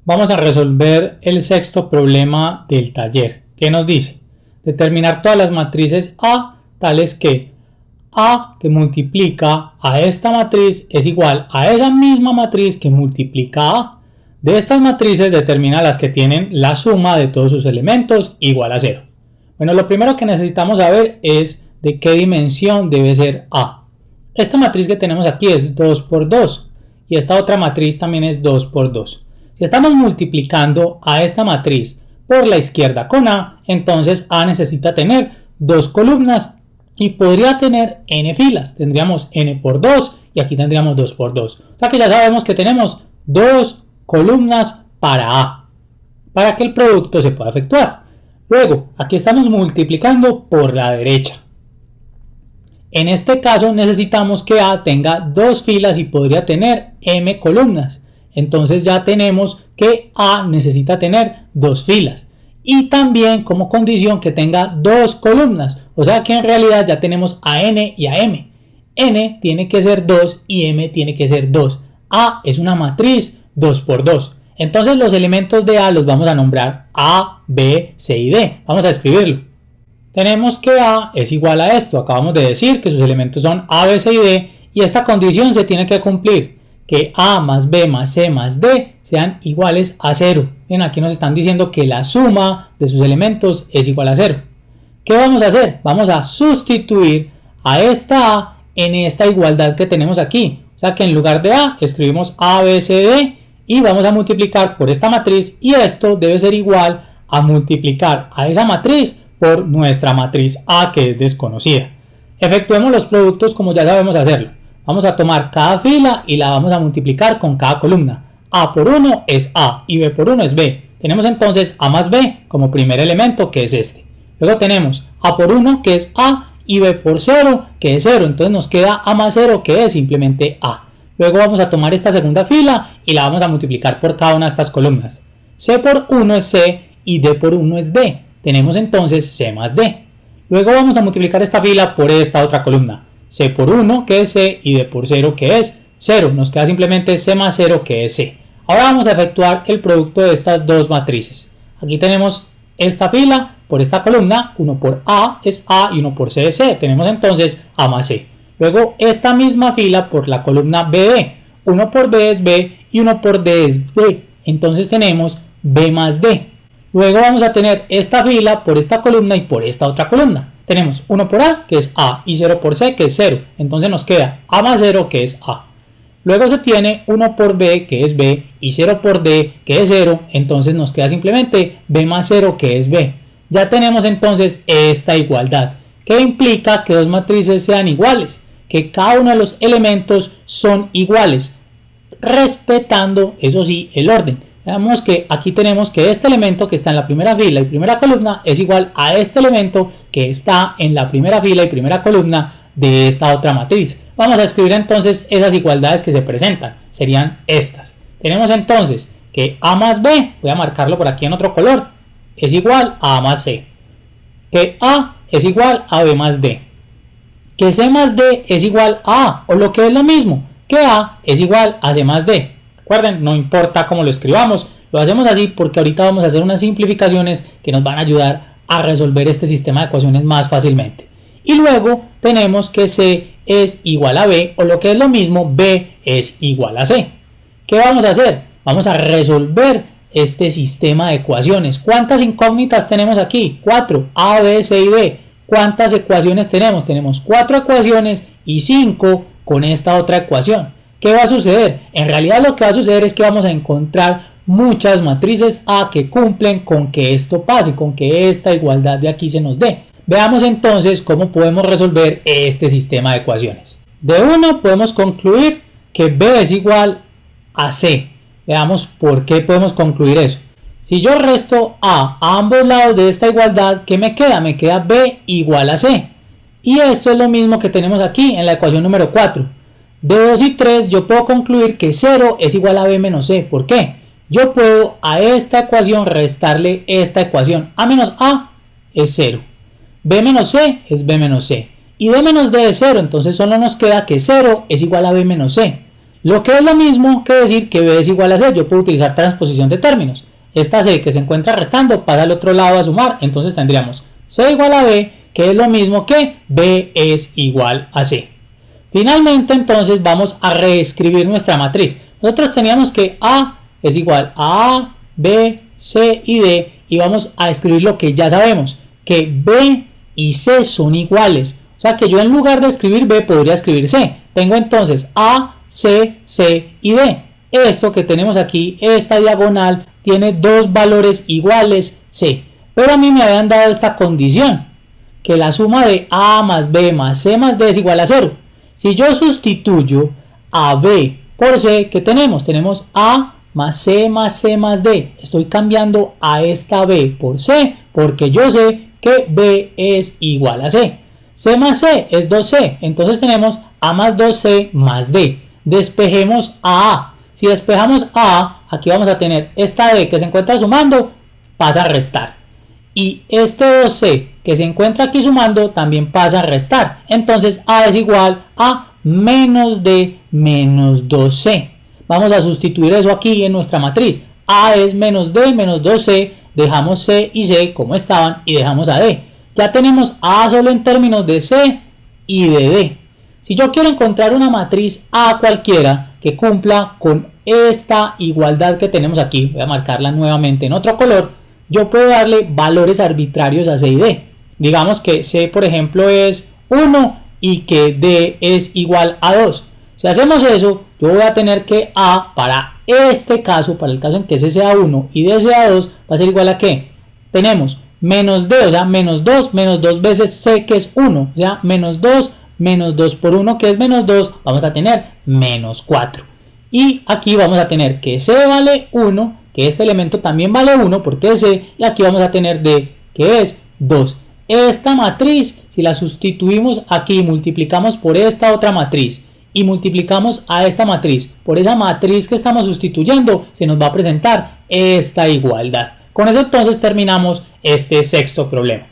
Vamos a resolver el sexto problema del taller, que nos dice determinar todas las matrices A tales que A que multiplica a esta matriz es igual a esa misma matriz que multiplica a A. De estas matrices determina las que tienen la suma de todos sus elementos igual a 0. Bueno, lo primero que necesitamos saber es de qué dimensión debe ser A. Esta matriz que tenemos aquí es 2 por 2 y esta otra matriz también es 2 por 2. Si estamos multiplicando a esta matriz por la izquierda con A, entonces A necesita tener 2 columnas y podría tener n filas. Tendríamos n por 2 y aquí tendríamos 2 por 2. O sea que ya sabemos que tenemos 2 columnas para A, para que el producto se pueda efectuar. Luego, aquí estamos multiplicando por la derecha. En este caso necesitamos que A tenga 2 filas y podría tener m columnas. Entonces ya tenemos que A necesita tener 2 filas. Y también como condición que tenga 2 columnas. O sea que en realidad ya tenemos a n y a m. N tiene que ser 2 y m tiene que ser 2. A es una matriz 2 por 2. Entonces los elementos de A los vamos a nombrar A, B, C y D. Vamos a escribirlo. Tenemos que A es igual a esto. Acabamos de decir que sus elementos son A, B, C y D. Y esta condición se tiene que cumplir. Que A más B más C más D sean iguales a 0. Bien, aquí nos están diciendo que la suma de sus elementos es igual a 0. ¿Qué vamos a hacer? Vamos a sustituir a esta A en esta igualdad que tenemos aquí. O sea que en lugar de A escribimos A, B, C, D y vamos a multiplicar por esta matriz y esto debe ser igual a multiplicar a esa matriz por nuestra matriz A que es desconocida. Efectuemos los productos como ya sabemos hacerlo. Vamos a tomar cada fila y la vamos a multiplicar con cada columna. A por 1 es A y B por 1 es B. Tenemos entonces A más B como primer elemento que es este. Luego tenemos A por 1 que es A y B por 0 que es 0. Entonces nos queda A más 0 que es simplemente A. Luego vamos a tomar esta segunda fila y la vamos a multiplicar por cada una de estas columnas. C por 1 es C y D por 1 es D. Tenemos entonces C más D. Luego vamos a multiplicar esta fila por esta otra columna. C por 1 que es C y D por 0 que es 0. Nos queda simplemente C más 0 que es C. Ahora vamos a efectuar el producto de estas dos matrices. Aquí tenemos esta fila por esta columna. 1 por A es A y 1 por C es C. Tenemos entonces A más C. Luego esta misma fila por la columna BD. 1 por B es B y 1 por D es B. Entonces tenemos B más D. Luego vamos a tener esta fila por esta columna y por esta otra columna. Tenemos 1 por A que es A y 0 por C que es 0. Entonces nos queda A más 0 que es A. Luego se tiene 1 por B que es B y 0 por D que es 0. Entonces nos queda simplemente B más 0 que es B. Ya tenemos entonces esta igualdad que implica que dos matrices sean iguales. Que cada uno de los elementos son iguales. Respetando, eso sí, el orden. Veamos que aquí tenemos que este elemento que está en la primera fila y primera columna es igual a este elemento que está en la primera fila y primera columna de esta otra matriz. Vamos a escribir entonces esas igualdades que se presentan. Serían estas. Tenemos entonces que A más B, voy a marcarlo por aquí en otro color, es igual a A más C. Que A es igual a B más D. Que C más D es igual a A, o lo que es lo mismo, que A es igual a C más D. Recuerden, no importa cómo lo escribamos, lo hacemos así porque ahorita vamos a hacer unas simplificaciones que nos van a ayudar a resolver este sistema de ecuaciones más fácilmente. Y luego tenemos que C es igual a B, o lo que es lo mismo, B es igual a C. ¿Qué vamos a hacer? Vamos a resolver este sistema de ecuaciones. ¿Cuántas incógnitas tenemos aquí? 4, A, B, C y D. ¿Cuántas ecuaciones tenemos? Tenemos 4 ecuaciones y 5 con esta otra ecuación. ¿Qué va a suceder? En realidad lo que va a suceder es que vamos a encontrar muchas matrices A que cumplen con que esto pase, con que esta igualdad de aquí se nos dé. Veamos entonces cómo podemos resolver este sistema de ecuaciones. De uno podemos concluir que B es igual a C. Veamos por qué podemos concluir eso. Si yo resto A ambos lados de esta igualdad, ¿qué me queda? Me queda B igual a C. Y esto es lo mismo que tenemos aquí en la ecuación número 4. De 2 y 3 yo puedo concluir que 0 es igual a B menos C. ¿Por qué? Yo puedo a esta ecuación restarle esta ecuación. A menos A es 0. B menos C es B menos C. Y D menos D es 0. Entonces solo nos queda que 0 es igual a B menos C. Lo que es lo mismo que decir que B es igual a C. Yo puedo utilizar transposición de términos. Esta C que se encuentra restando pasa al otro lado a sumar. Entonces tendríamos C igual a B, que es lo mismo que B es igual a C. Finalmente, entonces, vamos a reescribir nuestra matriz. Nosotros teníamos que A es igual a B, C y D. Y vamos a escribir lo que ya sabemos, que B y C son iguales. O sea que yo en lugar de escribir B podría escribir C. Tengo entonces A, C, C y D. Esto que tenemos aquí, esta diagonal, tiene dos valores iguales C. Pero a mí me habían dado esta condición, que la suma de A más B más C más D es igual a 0. Si yo sustituyo a B por C, ¿qué tenemos? Tenemos A más C más C más D. Estoy cambiando a esta B por C, porque yo sé que B es igual a C. C más C es 2C, entonces tenemos A más 2C más D. Despejemos a A. Si despejamos a A, aquí vamos a tener esta D que se encuentra sumando, pasa a restar. Y este 2C que se encuentra aquí sumando también pasa a restar. Entonces A es igual a menos D menos 2C. Vamos a sustituir eso aquí en nuestra matriz. A es menos D menos 2C. Dejamos C y C como estaban y dejamos a D. Ya tenemos A solo en términos de C y de D. Si yo quiero encontrar una matriz A cualquiera que cumpla con esta igualdad que tenemos aquí, voy a marcarla nuevamente en otro color, yo puedo darle valores arbitrarios a C y D. Digamos que C, por ejemplo, es 1 y que D es igual a 2. Si hacemos eso, yo voy a tener que A para este caso, para el caso en que C sea 1 y D sea 2, va a ser igual a ¿qué? Tenemos menos D, o sea, menos 2 veces C, que es 1, o sea, menos 2 por 1, que es menos 2, vamos a tener menos 4. Y aquí vamos a tener que C vale 1, que este elemento también vale 1 porque es C, y aquí vamos a tener D, que es 2. Esta matriz, si la sustituimos aquí, multiplicamos por esta otra matriz y multiplicamos a esta matriz por esa matriz que estamos sustituyendo, se nos va a presentar esta igualdad. Con eso entonces terminamos este sexto problema.